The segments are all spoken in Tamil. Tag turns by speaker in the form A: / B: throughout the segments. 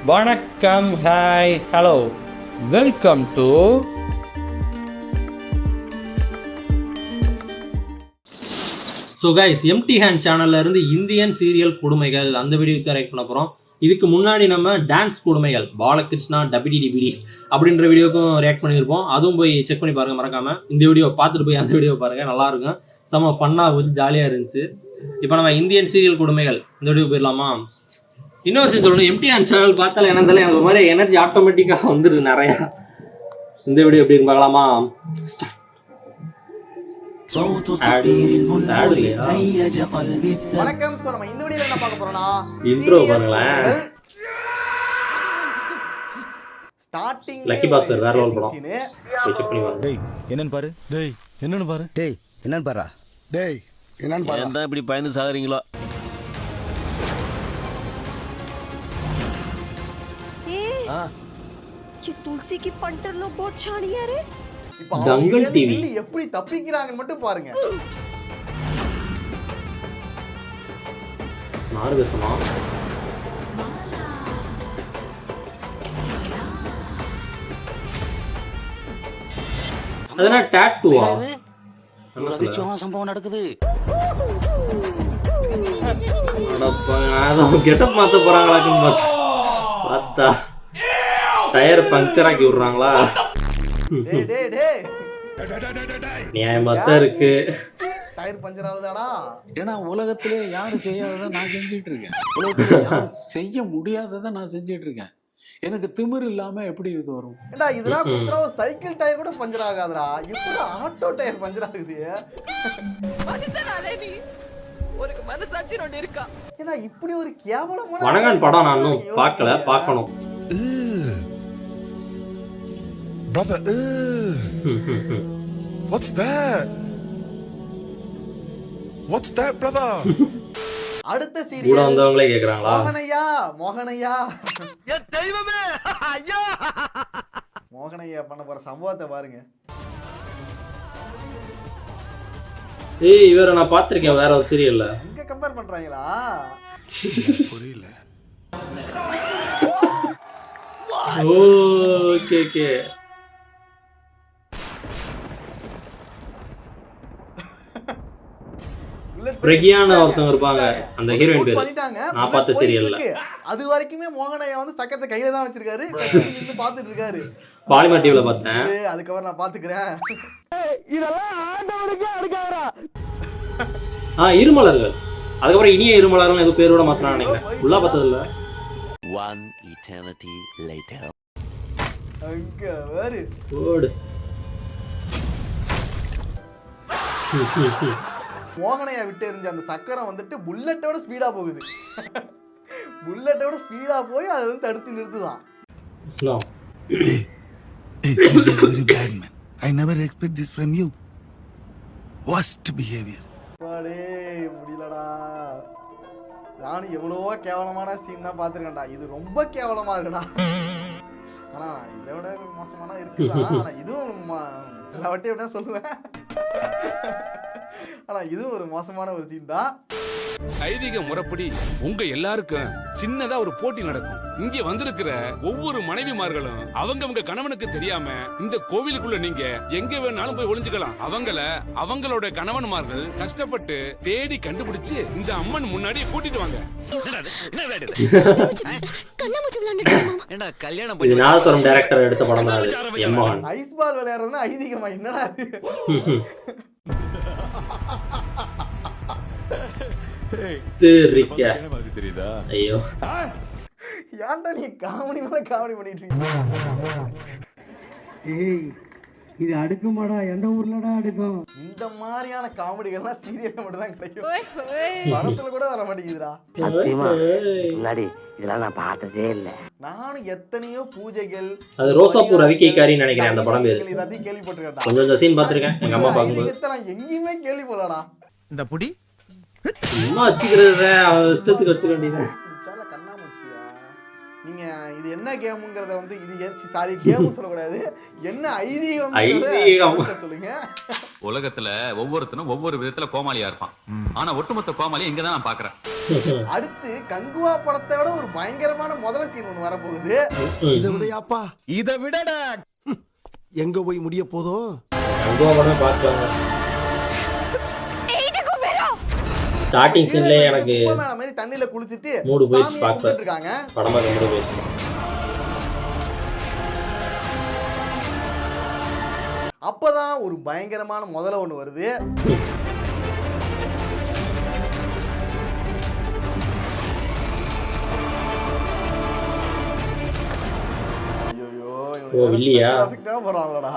A: வணக்கம், hi, hello, welcome to so guys, empty hand சேனல்ல இருந்து இந்தியன் சீரியல் கொடுமைகள் அந்த வீடியோக்கு ரைட் பண்ண போகிறோம். இதுக்கு முன்னாடி நம்ம டான்ஸ் கொடுமைகள் பாலகிருஷ்ணா டபிடி அப்படின்ற வீடியோக்கும் ரியாக்ட் பண்ணியிருப்போம். அதுவும் போய் செக் பண்ணி பாருங்கள் மறக்காமல். இந்த வீடியோ பார்த்துட்டு போய் அந்த வீடியோ பாருங்கள், நல்லா இருக்கும். செம்ம ஃபன்னாக போச்சு, ஜாலியாக இருந்துச்சு. இப்போ நம்ம இந்தியன் சீரியல் கொடுமைகள் இந்த வீடியோ போயிடலாமா? இன்னொரு விஷயம் சொல்லணும், எம்டி ஹேண்ட் சேனல் பார்த்தாலும் என்ன இருந்தாலும் எனக்கு ஒரு மாதிரி எனர்ஜி ஆட்டோமேட்டிக்காக வந்துடுது நிறையா. இந்த வீடியோ எப்படி இருக்கு பார்க்கலாமா?
B: வணக்கம். சோ நம்ம இந்த வீடியோல என்ன பார்க்க போறோம்னா
A: இன்ட்ரோ பாருங்களேன்.
B: ஸ்டார்டிங்
A: லக்கி பாஸ்கர் வேற லெவல் படம். செக் பண்ணி பாருங்க.
C: டேய் என்னன்னு பாரு. டேய் என்னன்னு பாரு.
D: டேய் என்னன்னு பாரு.
C: டேய் என்னன்னு பாரு.
D: ஏன்டா இப்படி பயந்து சாகுறீங்களோ?
E: ये तुलसी की पंटर लोग बहुत छाड़ी है रे.
B: இப்போ
A: தங்கல் டிவி
B: எப்படி தப்பிக்கிறாங்கன்னு மட்டும் பாருங்க.
A: மார்கசமா அதனா டாட்டூவா?
D: உலகச்சோம் சம்பவம் நடக்குது.
A: அட கெட்டப் மாத்த போறாங்களான்னு பார்த்தா டயர் பஞ்சர் ஆக்கி விடுறாங்களா?
B: டேய் டேய் டேய்
A: நியாயமா தான் இருக்கு.
B: டயர் பஞ்சர் ஆகுதாடா?
F: ஏன்னா உலகத்திலே யாரும் செய்யாததை நான் செஞ்சுட்டு இருக்கேன். உலகத்திலே யாரும் செய்ய முடியாததை நான் செஞ்சுட்டு இருக்கேன். எனக்கு திமிரு இல்லாம எப்படி இது வரும்?
B: ஏண்டா இதெல்லாம் குத்துற சைக்கிள் டயர் கூட பஞ்சர் ஆகாதடா, எப்படி ஆட்டோ டயர் பஞ்சர் ஆகுது?
E: மனுஷனாலே நீ ஒரு மனசாட்சி ஒன்னு இருக்கா?
B: ஏன்னா இப்படி ஒரு கேவலமான
A: வணங்கான் படம் நான் இன்னும் பார்க்கல, பார்க்கணும்.
C: Brother, what's that? What's that, brother?
B: அடுத்த
A: கூட
B: சீரியல்
A: வந்தவங்களே கேக்குறாங்களா?
B: மோகனையா என் தெய்வமே ஐயா. மோகனையா பண்ண போற சம்பவத்தை பாருங்க.
A: ஏய், இவரை நான் பார்த்திருக்கேன் வேற ஒரு சீரியல்ல.
B: இங்க கம்பேர் பண்றாங்களா?
C: புரியல.
A: Okay okay. பிரகியான ஒருத்தவங்க இருப்பாங்க, அந்த ஹீரோயின் பேரு. நான் பார்த்த சீரியல்ல
B: அது வரைக்குமே மோகனையா வந்து சக்கரத்தை கையில தான் வச்சிருக்காரு, நின்னு பாத்துட்டு இருக்காரு.
A: பாலிமர் டிவில பார்த்தேன்.
B: அதுக்கப்புறம் நான் பாத்துக்கிறேன்.
A: இருமலர்கள், அதுக்கப்புறம் இனிய இருமலர்கள் ஏதோ பேரோட மாத்திரம் நினைக்கிறேன். உள்ள பார்த்தது இல்ல.
D: One eternity later.
B: அங்க வேறு
A: ஓடு.
B: மோகனையா விட்டு எறிஞ்ச அந்த சக்கரம் வந்துட்டு புல்லட்டோட ஸ்பீடா போகுது. புல்லட்டோட ஸ்பீடா போய் அதை வந்து தடுத்து நிறுத்துதான்.
A: இஸ்லாம்.
C: Hey, this is very bad, man. I never expect this from you. Worst behavior.
B: பாடே முடியலடா. நானும் எவ்வளவோ கேவலமான சீன் தான் பார்த்துருக்கேன்டா, இது ரொம்ப கேவலமா இருக்குடா. ஆனா இதை விட மோசமான இருக்குதான். ஆனா இதுவும் எல்லா வட்டையும் எப்படியா சொல்லுவேன். ஆனா இதுவும் ஒரு மோசமான ஒரு சீன் தான்.
G: ஐதீக முறைப்படி உங்க எல்லாருக்கும் சின்னதா ஒரு போட்டி நடக்கும். இங்க வந்திருக்கிற ஒவ்வொரு மனைவிமார்களும் அவங்கவங்க கணவனுக்கு தெரியாம இந்த கோவிலுக்குள்ள நீங்க எங்க வேணாலும் போய் ஒளிஞ்சுக்கலாம். அவங்களோட கணவன்மார்கள் கஷ்டப்பட்டு தேடி கண்டுபிடிச்சு இந்த அம்மன் முன்னாடி கூட்டிட்டு வாங்க.
A: இது நாதஸ்வரம் டைரக்டர் எடுத்த படம் தான் அது. எம்மான்
B: ஐஸ் பால் விளையாடுறதுன்னா ஐதீகமா என்னடா அது?
A: தெரியுதா? ஐயோ,
B: ஏன்டா நீ காமெடி மேல காமெடி பண்ணிட்டு இருக்கீங்க?
H: ஏய், இது அடுக்குமாடா? எந்த ஊர்லடா அடுக்கும்?
B: இந்த மாதிரியான காமெடிகள்லாம் சீரியல்ல மட்டும் தான் கிடைக்கும், படத்துல கூட வர மாட்டேங்குதுடா.
D: முன்னாடி இதெல்லாம் நான் பார்த்ததே இல்ல.
B: நானும் எத்தனையோ பூஜைகள்,
A: அது ரோசாப்பூர் ரவிக்கைக்காரின்னு நினைக்கிறேன் அந்த படம் பேரு.
B: எல்லாத்தையும் கேள்விப்பட்டிருக்கேன்டா.
A: கொஞ்சம் இந்த சீன் பார்த்திருக்கேன் எங்க அம்மா பார்க்கும்போது.
B: நான் எங்கேயுமே கேள்விப்படலடா.
C: இந்த புடி
A: சும்மா வச்சுக்கிறது, அவன் இஷ்டத்துக்கு வச்சுக்க வேண்டியது.
B: கண்ணாமூச்சியா? நீங்க இது என்ன கேம்ங்கறத வந்து இது சாரி கேம் சொல்லக்கூடாது, என்ன ஐதீகம் சொல்லுங்க.
I: உலகத்துல ஒவ்வொருத்தனும் ஒவ்வொரு விதத்துல கோமாளியா இருப்பான். ஆனா ஒட்டுமொத்த கோமாளி இங்கதான் நான் பாக்குறேன்.
B: அடுத்து கங்குவா படத்தை விட ஒரு பயங்கரமான முதல் சீன் ஒன்று வரப்போகுது.
C: இதை விடையாப்பா, இதை விடடா. எங்க போய் முடிய போதோ?
A: அங்கோவனே பார்த்தாங்க. ஸ்டார்டிங் சீன்ல எனக்கு
B: சூப்பர்மேன் மாதிரி தண்ணியில குளிச்சிட்டு
A: மூடு போயிடுச்சு
B: சாமியை
A: பார்க்க.
B: கும்பிட்டுட்டு இருக்காங்க.
A: படமா மூடு போயிடுச்சு.
B: அப்பதான் ஒரு பயங்கரமான முதல்ல ஒண்ணு வருது. ஐயோ
A: ஓ, இல்லையா?
B: போறாங்களடா.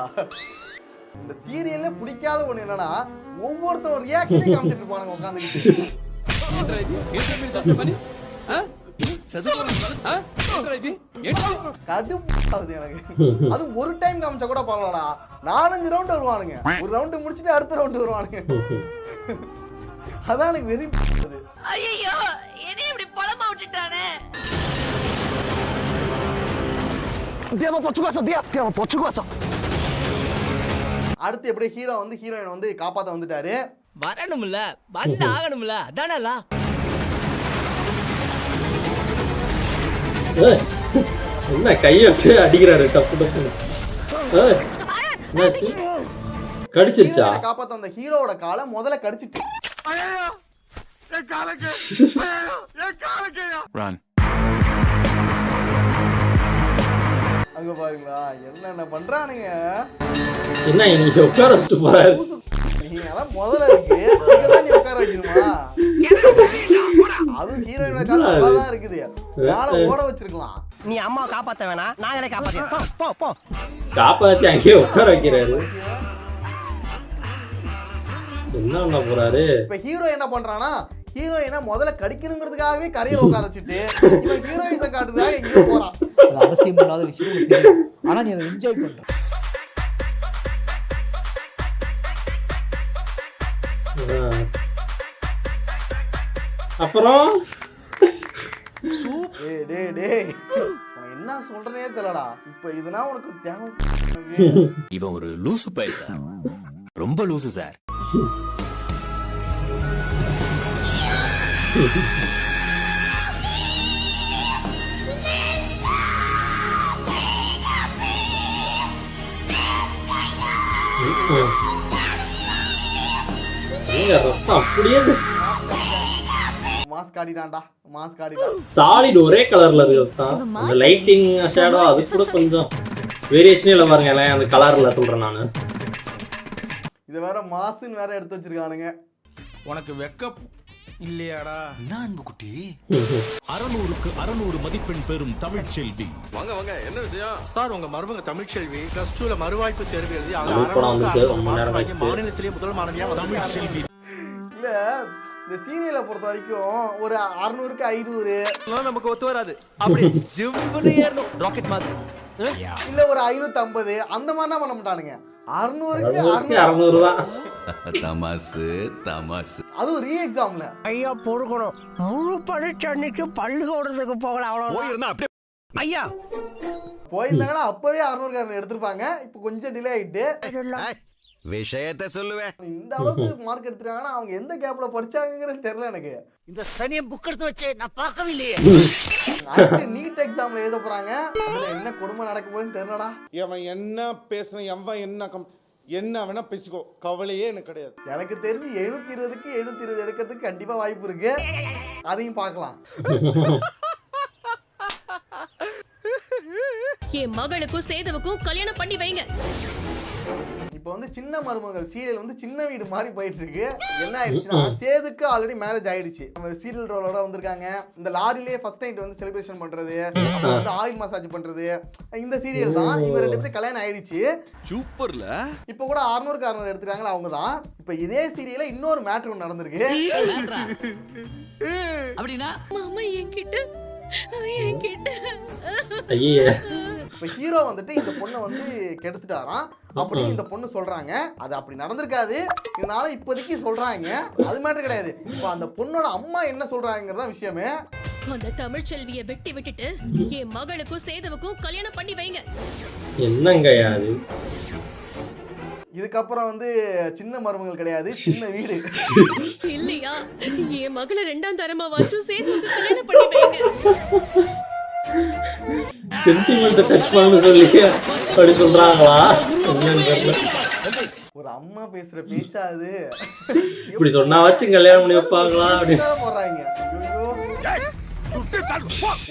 B: இந்த சீரியல்ல பிடிக்காத ஒண்ணு என்னன்னா ஒவ்வொருத்தரும் ரியாக்ஷனே காமிச்சிட்டு இருப்பானுங்க உட்காந்துக்கிட்டு. கடுப்பாகுது எனக்கு. அது ஒரு டைம் காமிச்சா கூட பரவாயில்லடா, 4-5 ரவுண்ட் வருவானுங்க. ஒரு ரவுண்ட் முடிச்சுட்டு அடுத்த ரவுண்ட் வருவானுங்க. அதான் எனக்கு வெறி.
E: ஐயோ என்ன இப்படி பழமா விட்டுட்டானே.
B: அடுத்து எப்படி ஹீரோ வந்து ஹீரோயின் வந்து காப்பாத்த வந்துட்டாரு.
I: வரணும்ல, வந்து ஆகணும்ல, அதானே.
A: என்ன கையை வச்சு அடிக்கிறாரு டப்பு டப்புன்னு. என்னாச்சு? கடிச்சிருச்சா?
B: ஹீரோயினை காப்பாத்த வந்த ஹீரோவோட காலை முதல்ல கடிச்சிட்டு. அங்க பாருங்களா என்னென்ன பண்றானுங்க.
A: என்ன இங்க உட்கார வச்சுட்டு போறாரு?
B: நீங்க அதான் முதல்ல இருக்கு, இங்கதான் நீ உட்கார வைக்கணுமா? அதுவும் ஹீரோயினோட கால் நல்லாதான் இருக்குது, மேல ஓட வச்சிருக்கலாம்.
I: நீ அம்மா காப்பாத்த வேணாம், நாங்களே காப்பாத்தேன். போ போ.
A: காப்பாத்தி அங்கேயே உட்கார வைக்கிறாரு. என்ன பண்ண போறாரு?
B: இப்ப ஹீரோ என்ன பண்றானா, ஹீரோயினை முதல்ல கடிக்கணுங்கிறதுக்காகவே கரையில உட்கார வச்சுட்டு இவன் ஹீரோயின்ஸை காட்டுறதுக்காக எங்கேயோ போறான்.
J: அவசியம் இல்லாத விஷயம், ஆனா நீ அதை என்ஜாய் பண்ற.
A: அப்புறம்
B: என்ன சொல்றனே தெரியலடா. இப்ப இதுனா உனக்கு தேவை.
K: இவன் ஒரு லூசு பைசா, ரொம்ப லூசு சார்.
A: அப்படியே
B: மாஸ்க் ஆடிடான்டா, மாஸ்க் ஆடிடான்.
A: சாலிட் ஒரே கலர்ல இருக்கு. அந்த லைட்டிங் ஷேடோ அது கூட கொஞ்சம் வேரியேஷனே இல்ல பாருங்க. அந்த கலர்ல சொல்றேன் நானு.
B: இது வேற மாஸ்ன்னு வேற எடுத்து வச்சிருக்கானுங்க.
K: உனக்கு வெக்கப் இல்லையாடா?
C: என்ன அன்பு குட்டி?
K: 600க்கு 600 மதிப்பெண் பெறும் தமிழ் செல்வி.
G: வாங்க வாங்க, என்ன விஷயம்
K: சார், உங்க மருமக தமிழ் செல்வி +2ல மறுவாய்ப்பு தேர்வு எழுதி மாநிலத்திலேயே முதல் மாணவியா தமிழ் செல்வி.
B: இல்ல இந்த சீரியலை பொறுத்த வரைக்கும் ஒரு 600க்கு 500
K: நமக்கு ஒத்து வராது. அப்படி ஜிவ்வுன்னு ஏறணும் ராக்கெட் மாதிரி.
B: இல்ல ஒரு 550 அந்த மாதிரி தான் பண்ண மாட்டானுங்க. 600க்கு
A: 600 தான்.
K: தமாசு தமாசு.
B: அதுவும் ரீ எக்ஸாம்ல.
I: ஐயா பொறுக்கணும், முழு பரீட்சை அன்னைக்கு பல்லு ஓடுறதுக்கு போகல. அவ்வளவு ஐயா
B: போயிருந்தாங்கன்னா அப்பவே 600 எடுத்திருப்பாங்க. இப்ப கொஞ்சம் டிலே ஆயிட்டு
K: விஷயத்தை சொல்லுவேன்.
B: இந்த அளவுக்கு மார்க் எடுத்துட்டாங்கன்னா அவங்க எந்த கேப்ல படிச்சாங்கிறது தெரியல எனக்கு.
I: இந்த சனியை புக் எடுத்து வச்சு நான் பார்க்கவே இல்லையே.
B: அடுத்து நீட் எக்ஸாம்ல எழுத போறாங்க. அதுல என்ன கொடுமை நடக்க போகுதுன்னு தெரியலடா.
L: அவன் என்ன பேசுறான், அவன் என்ன வேணா பேசிக்கோ, கவலையே எனக்கு கிடையாது.
B: எனக்கு தெரிஞ்சு 720க்கு 720 எடுக்கிறதுக்கு கண்டிப்பா வாய்ப்பு இருக்கு. அதையும் பார்க்கலாம்.
E: என் மகளுக்கும் சேதுவுக்கும் கல்யாணம் பண்ணி வைங்க.
B: இப்போ வந்து சின்ன மருமகள் சீரியல் வந்து சின்ன வீடு மாதிரி போயிட்டு இருக்கு. என்ன ஆயிடுச்சுன்னா சேதுக்கு ஆல்ரெடி மேரேஜ் ஆயிடுச்சு. நம்ம சீரியல் ரோலோட வந்திருக்காங்க. இந்த லாரிலேயே ஃபர்ஸ்ட் நைட் வந்து செலிப்ரேஷன் பண்றது, ஆயில் மசாஜ் பண்றது, இந்த சீரியல் தான். இவங்க 2 பேரும் கல்யாணம் ஆயிடுச்சு.
K: சூப்பர்ல.
B: இப்போ கூட 600க்கு 600 எடுத்துக்காங்களா அவங்க தான். இப்போ இதே சீரியல்ல இன்னொரு மேட்டர் ஒன்று நடந்திருக்கு.
E: அப்படின்னா மாமா என்கிட்ட
B: இப்ப ஹீரோ வந்துட்டு இந்த பொண்ணை வந்து கெடுத்துட்டாராம் அப்படின்னு இந்த பொண்ணு சொல்றாங்க. அது அப்படி நடந்திருக்காது, இதனால இப்போதைக்கு சொல்றாங்க. அது மேட்டர் கிடையாது. இப்போ அந்த பொண்ணோட அம்மா என்ன சொல்றாங்கிறதா விஷயமே.
E: அந்த தமிழ் செல்வியை வெட்டி விட்டுட்டு என் மகளுக்கும் சேதுவுக்கும் கல்யாணம் பண்ணி வைங்க.
A: என்னங்க அது?
B: இதுக்கப்புறம் வந்து சின்ன மருமகள் கிடையாது, சின்ன வீடு.
E: இல்லையா என் மகளை 2ஆம் தரமா வாச்சும் சேர்த்து கல்யாணம் பண்ணி வைங்க.
A: சென்டிமெண்ட் டச் பண்ணு சொல்லி அப்படி சொல்றாங்களா? என்னன்னு தெரியல.
B: ஒரு அம்மா பேசுற பேச்சா அது?
A: இப்படி சொன்னா வச்சு கல்யாணம் பண்ணி வைப்பாங்களா அப்படி
B: போடுறாங்க.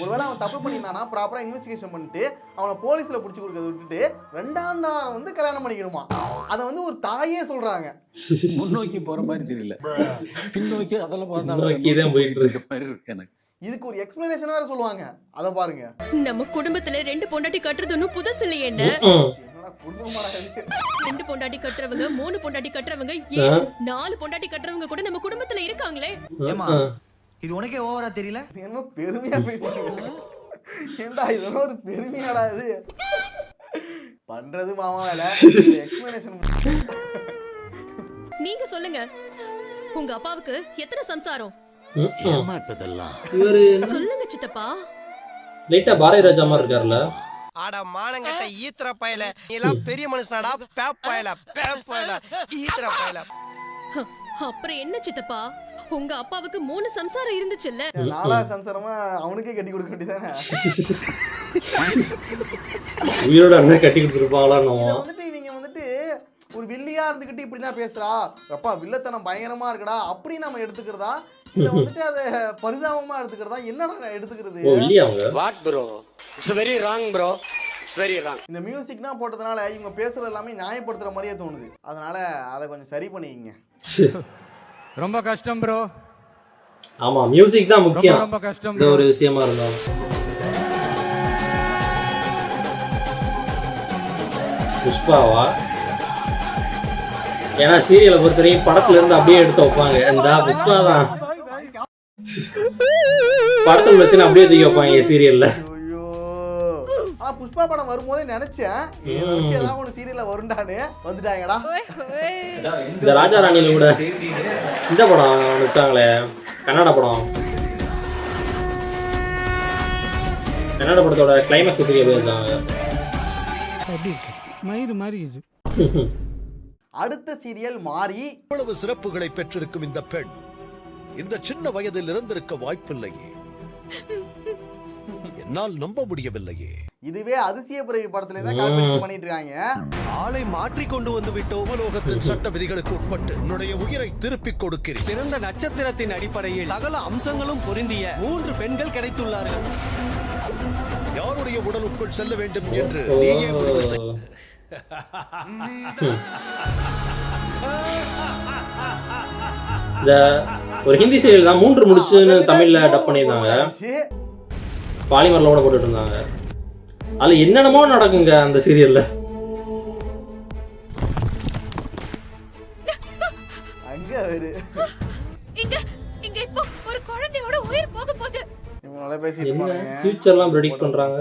B: ஒருவேளை அவன் தப்பு பண்ணியிருந்தானா ப்ராப்பரா இன்வெஸ்டிகேஷன் பண்ணிட்டு அவனை போலீஸ்ல புடிச்சு கொடுக்கறத விட்டுட்டு 2ஆம் தாரம் வந்து கல்யாணம் பண்ணிக்கணுமா? அதை வந்து ஒரு தாயே சொல்றாங்க.
F: முன்னோக்கி போற மாதிரி தெரியல, பின்னோக்கி அதெல்லாம்
A: தான் போயிட்டு இருக்க
F: மாதிரி இருக்கு எனக்கு.
B: இதுக்கு ஒரு எக்ஸ்பிளனேஷன் வேற சொல்லுவாங்க, அத பாருங்க.
E: நம்ம குடும்பத்துல 2 பொண்டாட்டி கட்டுறது ஒன்றும் புதுசு இல்லை. என்ன
B: என்னடா குடும்பமாடா இது?
E: 2 பொண்டாட்டி கட்டுறவங்க, 3 பொண்டாட்டி கட்டுறவங்க, ஏன் 4 பொண்டாட்டி கட்டுறவங்க கூட நம்ம குடும்பத்துல இருக்காங்களே.
H: இது உனக்கே ஓவரா தெரியல?
B: என்ன பெருமையா பேசுறீங்க? ஏண்டா இதெல்லாம் ஒரு பெருமையாடா இது? பண்றது மாமா வேலை. எக்ஸ்பிளனேஷன்
E: நீங்க சொல்லுங்க, உங்க அப்பாவுக்கு எத்தனை சம்சாரம்?
A: இவரு
E: சொல்லுங்க சித்தப்பா.
A: லைட்டா பாரதி ராஜா மாதிரி இருக்காருல்ல.
I: ஆடா மானங்கட்ட ஈத்திர பயல, நீ எல்லாம் பெரிய மனுஷனாடா. பேப்பயல ஈத்திர பயல.
E: அப்புறம் என்ன சித்தப்பா, உங்க அப்பாவுக்கு 3 சம்சாரம் இருந்துச்சுல்ல?
B: 4ஆவது சம்சாரமா அவனுக்கே கட்டி கொடுக்க வேண்டியதானே?
A: உயிரோட அண்ணன் கட்டி கொடுத்துருப்பாங்களா?
B: வந்துட்டு இவங்க வந்துட்டு ஒரு வில்லியா இருந்துகிட்டு இப்படிலாம் பேசுறா, அப்பா வில்லத்தனம் பயங்கரமா இருக்குடா அப்படி நம்ம எடுத்துக்கிறதா, இல்ல வந்துட்டு அதை பரிதாபமா எடுத்துக்கிறதா, என்னடா எடுத்துக்கிறது?
D: What bro, it's very wrong bro, it's very wrong.
B: இந்த மியூசிக்னா போட்டதுனால இவங்க பேசுறது எல்லாமே நியாயப்படுத்துற மாதிரியே தோணுது. அதனால அதை கொஞ்சம் சரி பண்ணிக்கங்க.
H: ரொம்ப கஷ்டம் ப்ரோ.
A: ஆமா, மியூசிக் தான் முக்கியம்.
H: ரொம்ப கஷ்டம்
A: இந்த ஒரு விஷயமா இருந்தாலும். புஷ்பாவா? ஏன்னா சீரியலை பொறுத்தவரைக்கும் படத்துல இருந்து அப்படியே எடுத்து வைப்பாங்க. இந்த புஷ்பா தான் படத்துல மிஷின் அப்படியே தூக்கி வைப்பாங்க சீரியல்ல.
B: புஷ்பா படம் வரும்போதே நினைச்சேன் ஏதாவது ஒன்று சீரியல்ல வருண்டானு, வந்துட்டாங்கடா.
A: இந்த ராஜா ராணியில கூட இந்த படம் வச்சாங்களே, கன்னட படம். கன்னட படத்தோட கிளைமேக்ஸ் பத்தி பேசுறாங்க.
C: மயிறு மாதிரி இது.
B: அடுத்த சீரியல் மாறி.
M: இவ்வளவு சிறப்புகளை பெற்றிருக்கும் இந்த பெண் இந்த சின்ன வயதில் இறந்திருக்க வாய்ப்பில்லையே, என்னால் நம்ப முடியவில்லையே.
B: இதுவே அதிசய பிறவி படத்துல தான் காப்பி பண்ணிட்டு இருக்காங்க.
M: ஆளை மாற்றி கொண்டு வந்து விட்டோம். உலகத்தின் சட்ட விதிகளுக்கு உட்பட்டு உன்னுடைய உயிரை திருப்பிக் கொடுக்கிறேன்.
I: பிறந்த நட்சத்திரத்தின் அடிப்படையில் சகல அம்சங்களும் பொருந்திய 3 பெண்கள் கிடைத்துள்ளார்கள்.
M: யாருடைய உடலுக்குள் செல்ல வேண்டும் என்று நீயே முடிவு செய்.
A: இந்த ஒரு ஹிந்தி சீரியல் தான் 3 முடிச்சுன்னு தமிழ்ல டப் பண்ணியிருந்தாங்க. பாலிமர்ல கூட போட்டுட்டு இருந்தாங்க. அதுல என்னென்னமோ நடக்குங்க அந்த சீரியல்ல.
B: அங்க வேறு
E: இங்க இப்போ ஒரு குழந்தையோட உயிர் போக போகுது.
B: இவங்கள பேசிட்டு இருப்பாங்க.
A: ஃபியூச்சர்லாம் ப்ரெடிக்ட் பண்றாங்க.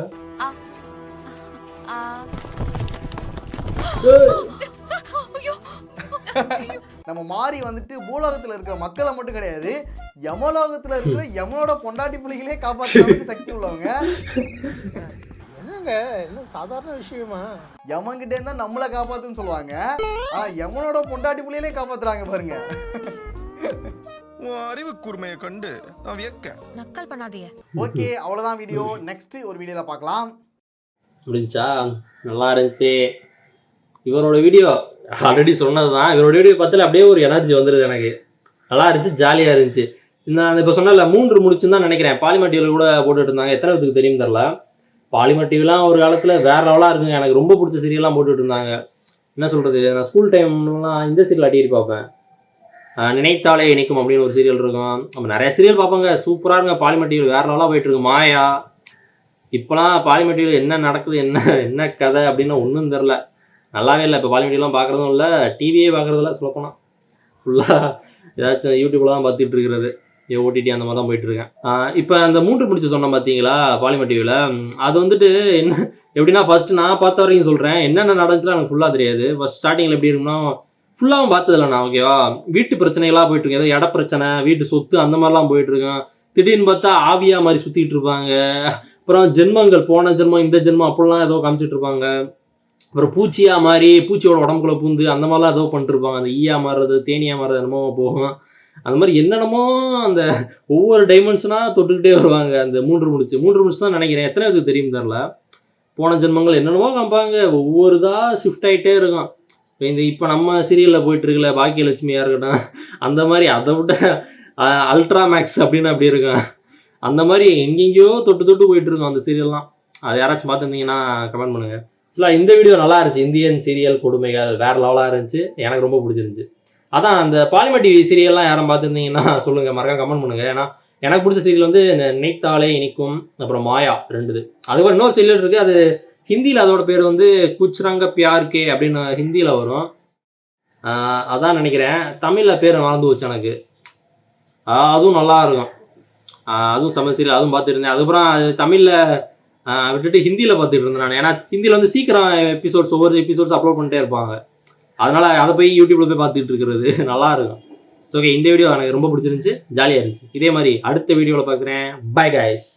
B: நம்ம மாறி வந்துட்டு பூலோகத்துல இருக்கிற மக்களை மட்டும் கிடையாது, யமலோகத்துல இருக்கிற யமனோட பொண்டாட்டி புலிகளே காப்பாற்றுறதுக்கு சக்தி உள்ளவங்க. என்னங்க என்ன சாதாரண விஷயமா? யமன்கிட்ட இருந்தா நம்மளை காப்பாத்துன்னு சொல்லுவாங்க, ஆனா யமனோட பொண்டாட்டி புலிகளே காப்பாத்துறாங்க பாருங்க.
M: அறிவு கூர்மையை கண்டு நான் வியக்க.
E: நக்கல் பண்ணாதீங்க.
B: ஓகே, அவ்வளவுதான் வீடியோ. நெக்ஸ்ட் ஒரு வீடியோல பார்க்கலாம்.
A: முடிஞ்சா நல்லா இருந்துச்சு. இவரோட வீடியோ ஆல்ரெடி சொன்னது தான். இவரோட வீடியோ பார்த்தால அப்படியே ஒரு எனர்ஜி வந்துடுது எனக்கு. நல்லா இருந்துச்சு, ஜாலியாக இருந்துச்சு. நான் இப்போ சொன்னல 3 முடிச்சுன்னு தான் நினைக்கிறேன். பாலிமர் டிவியில் கூட போட்டுட்டு இருந்தாங்க. எத்தனை பேருக்கு தெரியும் தெரில. பாலிமர் டிவிலாம் ஒரு காலத்தில் வேற லெவலாக இருக்குங்க. எனக்கு ரொம்ப பிடிச்ச சீரியல்லாம் போட்டுட்டு இருந்தாங்க. என்ன சொல்கிறது, நான் ஸ்கூல் டைம்லாம் இந்த சீரியல் அடிக்கடி பார்ப்பேன். நினைத்தாலே இணைக்கும் அப்படின்னு ஒரு சீரியல் இருக்கும். நம்ம நிறைய சீரியல் பார்ப்பாங்க, சூப்பராக இருங்க. பாலிமர் டிவியில் வேற லெவலாக போயிட்டு இருக்கு. மாயா. இப்போலாம் பாலிமர் டிவியில் என்ன நடக்குது, என்ன கதை அப்படின்னு ஒன்றும் தெரில. நல்லாவே இல்லை. இப்போ பாலிமர் பார்க்குறதும் இல்லை, டிவியே பார்க்குறதில்ல. சொல்லப்போனால் ஃபுல்லாக ஏதாச்சும் யூடியூப்பில் தான் பார்த்துட்டு இருக்கிறது. ஓடிடி அந்த மாதிரி தான் போயிட்டுருக்கேன். இப்போ அந்த 3 முடிச்சு சொன்னேன் பார்த்தீங்களா பாலிமர் டிவியில். அது வந்துட்டு என்ன எப்படின்னா, ஃபஸ்ட்டு நான் பார்த்த வரைக்கும் சொல்கிறேன். என்னென்ன நடந்துச்சுலாம் எனக்கு ஃபுல்லாக தெரியாது. ஃபஸ்ட் ஸ்டார்டிங்கில் எப்படி இருக்குன்னா, ஃபுல்லாகவும் பார்த்ததில்ல நான். ஓகேவா, வீட்டு பிரச்சனைகளாக போயிட்டுருக்கேன். ஏதோ இட பிரச்சனை, வீட்டு சொத்து அந்த மாதிரிலாம் போயிட்டுருக்கேன். திடீர்னு பார்த்தா ஆவியா மாதிரி சுற்றிட்டு இருப்பாங்க. அப்புறம் ஜென்மங்கள், போன ஜென்மம் இந்த ஜென்மம் அப்படிலாம் ஏதோ காமிச்சிட்டு இருப்பாங்க. அப்புறம் பூச்சியாக மாறி பூச்சியோட உடம்புக்குள்ள பூந்து அந்த மாதிரிலாம் ஏதோ பண்ணிருப்பாங்க. அந்த ஈயா மாறுறது தேனியாக மாறுறது என்னமோ போகும். அந்த மாதிரி என்னென்னமோ அந்த ஒவ்வொரு டைமென்ஷனாக தொட்டுக்கிட்டே வருவாங்க. அந்த 3 முடிச்சு தான் நினைக்கிறேன். எத்தனை பேருக்கு தெரியும் தெரில. போன ஜென்மங்கள் என்னென்னமோ காமிப்பாங்க. ஒவ்வொரு இதாக ஷிஃப்ட் ஆகிட்டே இருக்கும். இப்போ நம்ம சீரியலில் போயிட்டுருக்கல பாக்கியலட்சுமியாக இருக்கட்டும், அந்த மாதிரி அதை விட அல்ட்ரா மேக்ஸ் அப்படின்னு அப்படி இருக்கும். அந்த மாதிரி எங்கெங்கேயோ தொட்டு போயிட்டுருக்கோம் அந்த சீரியல்லாம். அது யாராச்சும் பார்த்துருந்தீங்கன்னா கமெண்ட் பண்ணுங்கள். ஆக்சுவலாக இந்த வீடியோ நல்லா இருந்துச்சு. இந்தியன் சீரியல் கொடுமைகள் வேறு லெவலாக இருந்துச்சு. எனக்கு ரொம்ப பிடிச்சிருந்துச்சு. அதான் அந்த பாலிமர் டிவி சீரியல்லாம் யாரும் பார்த்துருந்தீங்கன்னா சொல்லுங்கள், மறக்காம கமெண்ட் பண்ணுங்கள். ஏன்னா எனக்கு பிடிச்ச சீரியல் வந்து நினைத்தாலே இனிக்கும், அப்புறம் மாயா 2. அதுக்கப்புறம் இன்னொரு சீரியல் இருக்குது. அது ஹிந்தியில் அதோட பேர் வந்து குச் ரங்க பியார் கே அப்படின்னு ஹிந்தியில் வரும். அதான் நினைக்கிறேன். தமிழில் பேர் மறந்து போச்சு எனக்கு. அதுவும் நல்லா இருக்கும். அதுவும் செம சீரியல், அதுவும் பார்த்துருந்தேன். அதுக்கப்புறம் அது தமிழில் விட்டுட்டு ஹிந்தியில் பார்த்துட்டு இருந்தேன் நான். ஏன்னா ஹிந்தியில் வந்து சீக்கிரம் ஒவ்வொரு எபிசோட்ஸ் அப்லோட் பண்ணிட்டே இருப்பாங்க. அதனால் அதை போய் யூடியூப்பில் போய் பார்த்துட்டு இருக்கிறது நல்லா இருக்கும். ஸோ ஓகே, இந்த வீடியோ எனக்கு ரொம்ப பிடிச்சிருந்துச்சு, ஜாலியாக இருந்துச்சு. இதே மாதிரி அடுத்த வீடியோவில் பார்க்குறேன். Bye guys.